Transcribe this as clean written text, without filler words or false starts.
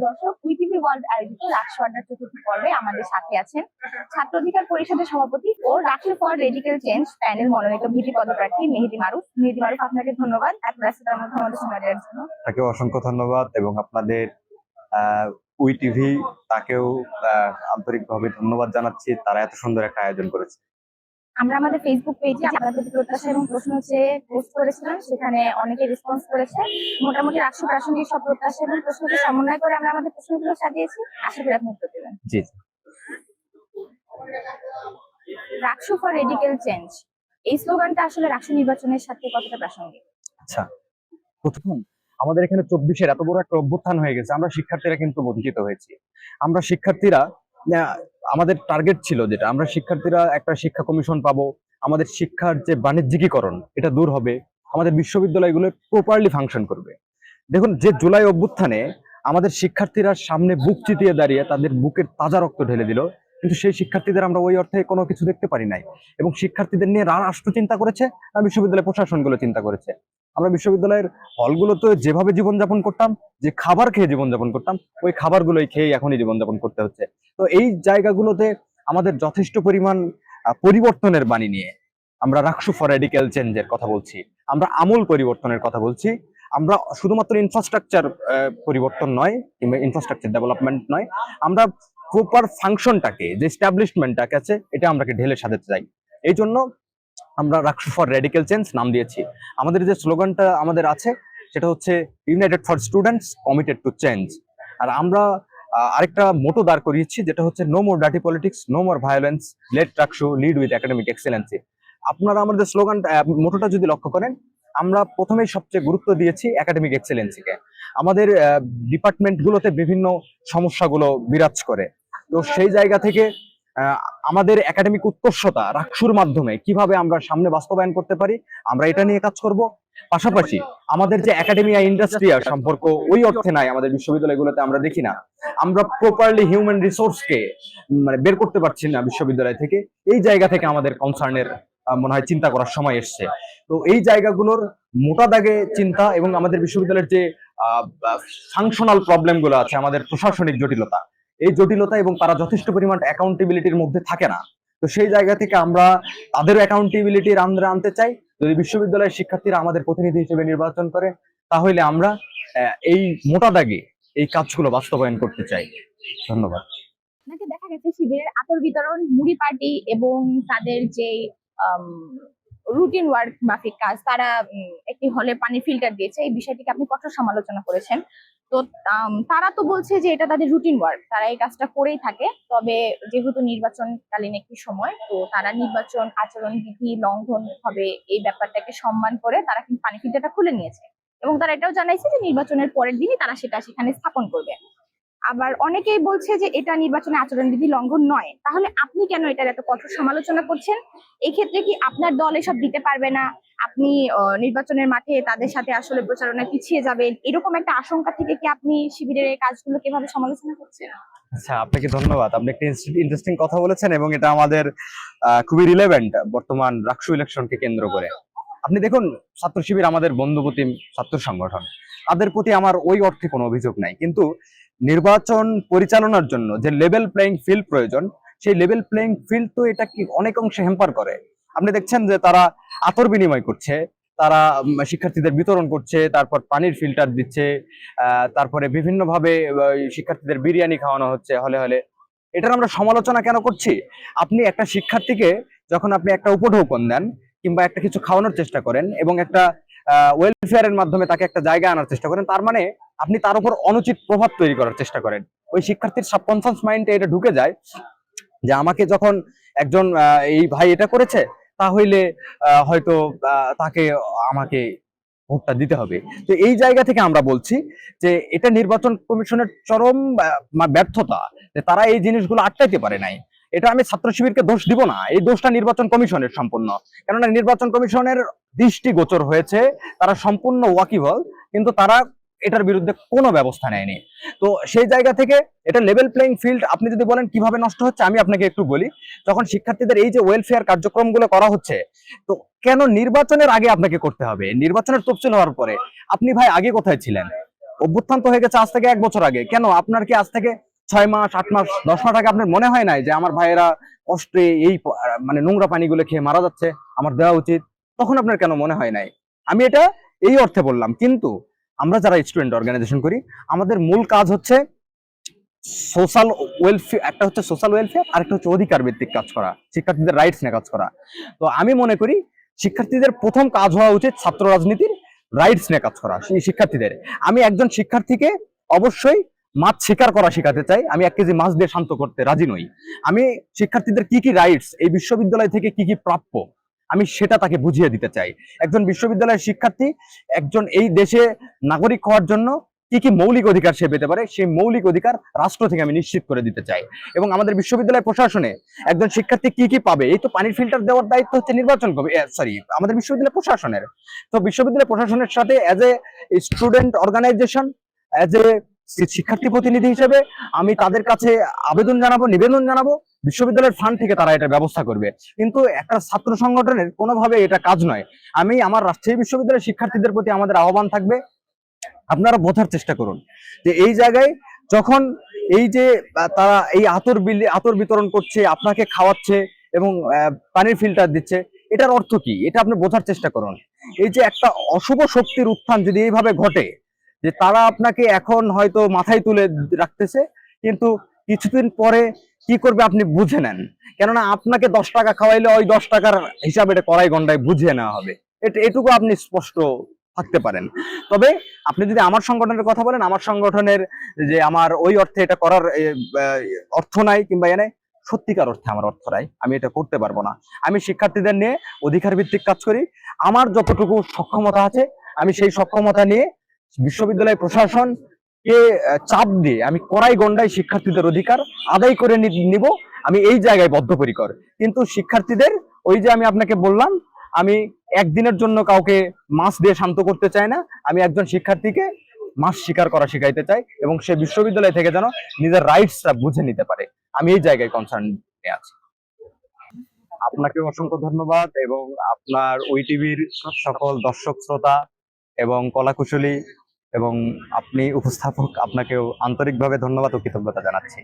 দর্শক, উইটিভি ওয়ার্ল্ড আয়োজিত রাষ্ট্র আড্ডার চতুর্থ পর্বে আমাদের সাথে আছেন ছাত্র অধিকার পরিষদের সভাপতি ও রাষ্ট্র ফর রেডিক্যাল চেঞ্জ প্যানেল মনোনীত ভিপি পদপ্রার্থী মেহেদী মারুফ। মেহেদী মারুফ, আপনাকে ধন্যবাদ এত ব্যস্ততার মধ্যে আমাদের সময় দেওয়ার জন্য। তাকে অসংখ্য ধন্যবাদ এবং আপনাদের উইটিভি তাকেও আন্তরিকভাবে ধন্যবাদ জানাচ্ছি, তারা এত সুন্দর একটা আয়োজন করেছে। আমরা আমাদের ফেসবুক পেজে আপনাদের প্রত্যাশা এবং প্রশ্ন চেয়ে পোস্ট করেছিলাম, সেখানে অনেকে রেসপন্স করেছে। মোটামুটি রাষ্ট্র প্রাসঙ্গিক সব প্রত্যাশা এবং প্রশ্নকে সমন্বয় করে আমরা আমাদের প্রশ্নগুলো সাজিয়েছি। আশা করি আপনি উত্তর দেবেন। জি। রাষ্ট্র ফর রেডিক্যাল চেঞ্জ, এই স্লোগানটা আসলে রাষ্ট্র নির্বাচনের সাথে কতটা প্রাসঙ্গিক? আচ্ছা, প্রথম আমাদের এখানে 24-এর এত বড় একটা অভ্যুত্থান হয়ে গেছে, আমরা শিক্ষার্থীরা কিন্তু বঞ্চিত হয়েছি। আমরা শিক্ষার্থীরা আমাদের টার্গেট ছিল যেটা, আমরা শিক্ষার্থীরা একটা শিক্ষা কমিশন পাবো, আমাদের শিক্ষার যে বাণিজ্যিকীকরণ এটা দূর হবে, আমাদের বিশ্ববিদ্যালয়গুলো প্রপারলি ফাংশন করবে। দেখুন, যে জুলাই অভ্যুত্থানে আমাদের শিক্ষার্থীরা সামনে বুক চিতিয়ে দাঁড়িয়ে তাদের বুকের তাজা রক্ত ঢেলে দিল, কিন্তু সেই শিক্ষার্থীদের আমরা ওই অর্থে কোনো কিছু দেখতে পারি নাই। এবং শিক্ষার্থীদের নিয়ে রাষ্ট্র চিন্তা করেছে না বিশ্ববিদ্যালয় প্রশাসনগুলো চিন্তা করেছে? আমরা বিশ্ববিদ্যালয়ের হলগুলোতে যেভাবে জীবনযাপন করতাম, যে খাবার খেয়ে জীবনযাপন করতাম, ওই খাবারগুলোই খেয়ে এখনই জীবনযাপন করতে হচ্ছে। তো এই জায়গাগুলোতে আমাদের যথেষ্ট পরিমাণ পরিবর্তনের বাণী নিয়ে আমরা রাষ্ট্র ফর রেডিক্যাল চেঞ্জের কথা বলছি, আমরা আমূল পরিবর্তনের কথা বলছি। আমরা শুধুমাত্র ইনফ্রাস্ট্রাকচার পরিবর্তন নয় কিংবা ইনফ্রাস্ট্রাকচার ডেভেলপমেন্ট নয়, আমরা প্রপার ফাংশনটাকে, যে এস্টাবলিশমেন্টটাকে আছে, এটা আমরাকে ঢেলে সাজাতে চাই। এই জন্য আমরা রাষ্ট্র ফর রেডিক্যাল চেঞ্জ নাম দিয়েছি। আমাদের যে স্লোগানটা আমাদের আছে সেটা হচ্ছে united for students, committed to change. আর আমরা আরেকটা মোটো দাঁড় করিয়েছি, যেটা হচ্ছে no more dirty politics, no more violence, let RAKSU lead with academic excellency. আপনারা আমাদের স্লোগানটা, মোটোটা যদি লক্ষ্য করেন, আমরা প্রথমেই সবচেয়ে গুরুত্ব দিয়েছি একাডেমিক এক্সেলেন্সিকে। আমাদের ডিপার্টমেন্টগুলোতে বিভিন্ন সমস্যাগুলো বিরাজ করে, তো সেই জায়গা থেকে আমাদের একাডেমিক উৎকর্ষতা রাকসুর মাধ্যমে কিভাবে আমরা সামনে বাস্তবায়ন করতে পারি, আমরা এটা নিয়ে কাজ করব। পাশাপাশি আমাদের যে একাডেমিয়া ইন্ডাস্ট্রিয়াল সম্পর্ক ওই অর্থে নাই আমাদের বিশ্ববিদ্যালয়গুলোতে, আমরা দেখি না আমরা প্রপারলি হিউম্যান রিসোর্সকে মানে বের করতে পারছি না বিশ্ববিদ্যালয় থেকে। এই জায়গা থেকে আমাদের কনসার্নের মনে হয় চিন্তা করার সময় এসছে। তো এই জায়গাগুলোর মোটা দাগে চিন্তা এবং আমাদের বিশ্ববিদ্যালয়ের যে ফাংশনাল প্রবলেম গুলো আছে, আমাদের প্রশাসনিক জটিলতা, এই জটিলতা এবং তারা যথেষ্ট পরিমাণ অ্যাকাউন্টেবিলিটির মধ্যে থাকে না, তো সেই জায়গা থেকে আমরা তাদের অ্যাকাউন্টেবিলিটির আন্ডারে আনতে চাই। যদি বিশ্ববিদ্যালয়ের শিক্ষার্থীরা আমাদের প্রতিনিধি হিসেবে নির্বাচন করে, তাহলে আমরা এই মোটা দাগে এই কাজগুলো বাস্তবায়ন করতে চাই। ধন্যবাদ। আপনাকে দেখা গেছে শিবিরের আতর বিতরণ, মুড়ি পার্টি এবং তাদের যে রুটিন ওয়ার্ক মাফিক কাজ, তারা একটি হলে পানি ফিল্টার দিয়েছে, এই বিষয়টিকে আপনি কঠোর সমালোচনা করেছেন। তো তারা তো বলছে যে এটা তাদের রুটিন ওয়ার্ক, তারা এই কাজটা করেই থাকে। তবে যেহেতু নির্বাচনকালীন একটি সময়, তো তারা নির্বাচন আচরণ বিধি লঙ্ঘন হবে এই ব্যাপারটাকে সম্মান করে তারা কিন্তু পানি ফিল্টারটা খুলে নিয়েছে, এবং তারা এটাও জানাইছে যে নির্বাচনের পরের দিনই তারা সেটা সেখানে স্থাপন করবে। আবার অনেকেই বলছে যে এটা নির্বাচনে আচরণবিধি লঙ্ঘন নয়। তাহলে আপনি কেন এটার এত কঠোর সমালোচনা করছেন? এই ক্ষেত্রে কি আপনার দল এসব দিতে পারবে না? আপনি নির্বাচনের মাঠে তাদের সাথে আসলে প্রচারণায় পিছিয়ে যাবেন, এরকম একটা আশঙ্কা থেকে কি আপনি শিবিরের এই কাজগুলো কিভাবে সমালোচনা করছেন? আচ্ছা, আপনাকে ধন্যবাদ। আপনি একটা ইন্টারেস্টিং কথা বলেছেন এবং এটা আমাদের খুবই রিলেভেন্ট বর্তমান রাকসু ইলেকশনকে কেন্দ্র করে। আপনি দেখুন, ছাত্র শিবির আমাদের বন্ধুপ্রতিম ছাত্র সংগঠন, তাদের প্রতি আমার ওই অর্থে কোনো অভিযোগ নাই, কিন্তু নির্বাচন পরিচালনার জন্য যে লেভেল প্লেইং ফিল্ড প্রয়োজন, সেই লেভেল প্লেইং ফিল্ড তো এটা কি অনেক অংশে হ্যাম্পার করে। আপনি দেখছেন যে তারা আতর বিনিময় করছে, তারা শিক্ষার্থীদের বিতরণ করছে, তারপর পানির ফিল্টার দিচ্ছে, তারপরে বিভিন্ন ভাবে শিক্ষার্থীদের বিরিয়ানি খাওয়ানো হচ্ছে হলে হলে। এটার আমরা সমালোচনা কেন করছি? আপনি একটা শিক্ষার্থীকে যখন আপনি একটা উপঢৌকন দেন কিংবা একটা কিছু খাওয়ানোর চেষ্টা করেন এবং একটা ওয়েলফেয়ারের মাধ্যমে তাকে একটা জায়গায় আনার চেষ্টা করেন, তার মানে আপনি তার উপর অনুচিত প্রভাব তৈরি করার চেষ্টা করেন। ওই শিক্ষার্থীর সাবকনসিয়াস মাইন্ডে এটা ঢুকে যায় যে আমাকে যখন একজন এই ভাই এটা করেছে, তাহলে হয়তো তাকে আমাকে ভোটটা দিতে হবে। তো এই জায়গা থেকে আমরা বলছি যে এটা নির্বাচন কমিশনের চরম ব্যর্থতা যে তারা এই জিনিসগুলো আটকাইতে পারে নাই। এটা আমি ছাত্র শিবিরকে দোষ দিব না, এই দোষটা নির্বাচন কমিশনের সম্পূর্ণ। কেননা নির্বাচন কমিশনের দৃষ্টি গোচর হয়েছে, তারা সম্পূর্ণ ওয়াকিবল, কিন্তু তারা এটার বিরুদ্ধে কোনো ব্যবস্থা নেয়নি। তো সেই জায়গা থেকে এটা লেভেল প্লেইং ফিল্ড। আপনি যদি বলেন কিভাবে নষ্ট হচ্ছে, আমি আপনাকে একটু বলি। যখন শিক্ষার্থীদের এই যে ওয়েলফেয়ার কার্যক্রমগুলো করা হচ্ছে, তো কেন নির্বাচনের আগে আপনাকে করতে হবে? নির্বাচনের তফসিল হওয়ার পরে আপনি ভাই আগে কোথায় ছিলেন? অভ্যুত্থান তো হয়ে গেছে আজ থেকে 1 বছর আগে। কেন আপনার কি আজ থেকে 6 মাস, 8 মাস, 10 মাস আগে আপনার মনে হয় নাই যে আমার ভাইয়েরা কষ্টে এই মানে নোংরা পানিগুলো খেয়ে মারা যাচ্ছে, আমার দেওয়া উচিত? তখন আপনার কেন মনে হয় নাই? আমি এটা এই অর্থে বললাম। কিন্তু আমরা যারা স্টুডেন্ট অর্গানাইজেশন করি, আমাদের মূল কাজ হচ্ছে সোশ্যাল ওয়েলফেয়ার। একটা হচ্ছে সোশ্যাল ওয়েলফেয়ার, আর একটা হচ্ছে অধিকার ভিত্তিক কাজ করা, শিক্ষার্থীদের রাইটস নিয়ে কাজ করা। তো আমি মনে করি শিক্ষার্থীদের প্রথম কাজ হওয়া উচিত ছাত্র রাজনীতির রাইটস নিয়ে কাজ করা। সেই শিক্ষার্থীদের, আমি একজন শিক্ষার্থীকে অবশ্যই মাছ শিকার করা শেখাতে চাই, আমি 1 কেজি মাছ দিয়ে শান্ত করতে রাজি নই। আমি শিক্ষার্থীদের কি কি রাইটস, এই বিশ্ববিদ্যালয় থেকে কি কি প্রাপ্য, আমি সেটা তাকে বুঝিয়ে দিতে চাই। একজন বিশ্ববিদ্যালয়ের শিক্ষার্থী একজন এই দেশে নাগরিক হওয়ার জন্য কি কি মৌলিক অধিকার সে পেতে পারে, সেই মৌলিক অধিকার রাষ্ট্র থেকে আমি নিশ্চিত করে দিতে চাই। এবং আমাদের বিশ্ববিদ্যালয় প্রশাসনে একজন শিক্ষার্থী কি কি পাবে, এই তো পানির ফিল্টার দেওয়ার দায়িত্ব হচ্ছে নির্বাচন সরি আমাদের বিশ্ববিদ্যালয় প্রশাসনের। তো বিশ্ববিদ্যালয় প্রশাসনের সাথে as a student organisation, as a শিক্ষার্থী প্রতিনিধি হিসেবে আমি তাদের কাছে আবেদন জানাবো, নিবেদন জানাবো, বিশ্ববিদ্যালয়ের ফান্ড থেকে তারা এটা ব্যবস্থা করবে। কিন্তু একটা ছাত্র সংগঠনের কোনোভাবে এটা কাজ নয়। আমি আমার রাজশাহী বিশ্ববিদ্যালয়ের শিক্ষার্থীদের প্রতি আমাদের আহ্বান থাকবে, আপনারা বোঝার চেষ্টা করুন যে এই জায়গায় যখন এই যে তারা এই আতর বিতরণ করছে, আপনাকে খাওয়াচ্ছে এবং পানির ফিল্টার দিচ্ছে, এটার অর্থ কি, এটা আপনি বোঝার চেষ্টা করুন। এই যে একটা অশুভ শক্তির উত্থান যদি এইভাবে ঘটে, যে তারা আপনাকে এখন হয়তো মাথায় তুলে রাখতেছে, কিন্তু কিছুদিন পরে কি করবে আপনি বুঝে নেন। কেননা আপনাকে 10 টাকা খাওয়াইলে ওই 10 টাকার হিসাবে এটা কড়াই গন্ডায় বুঝিয়ে নেওয়া হবে। এটুকু আপনি স্পষ্ট থাকতে পারেন। তবে আপনি যদি আমার সংগঠনের কথা বলেন, আমার সংগঠনের যে আমার ওই অর্থে এটা করার অর্থ নাই, কিংবা এনে সত্যিকার অর্থে আমার অর্থ নাই, আমি এটা করতে পারবো না। আমি শিক্ষার্থীদের নিয়ে অধিকার ভিত্তিক কাজ করি, আমার যতটুকু সক্ষমতা আছে আমি সেই সক্ষমতা নিয়ে বিশ্ববিদ্যালয় প্রশাসন কে চাপ দিয়ে আমি কড়াই গন্ডায় শিক্ষার্থীদের অধিকার আদায় করে নিব, আমি এই জায়গায় বদ্ধপরিকর। কিন্তু শিক্ষার্থীদের ওই যে আমি আপনাকে বললাম, আমি একদিনের জন্য কাউকে মাছ দিয়ে শান্ত করতে চাই না, আমি একজন শিক্ষার্থীকে মাছ শিকার করা শিখাইতে চাই, এবং সে বিশ্ববিদ্যালয় থেকে যেন নিজের রাইটসটা বুঝে নিতে পারে। আমি এই জায়গায় কনসার্ন নিয়ে আছি। আপনাকে অসংখ্য ধন্যবাদ, এবং আপনার ওই টিভির সকল দর্শক শ্রোতা এবং কলাকুশলী এবং আপনি উপস্থাপক, আপনাকেও আন্তরিকভাবে ধন্যবাদ ও কৃতজ্ঞতা জানাচ্ছি।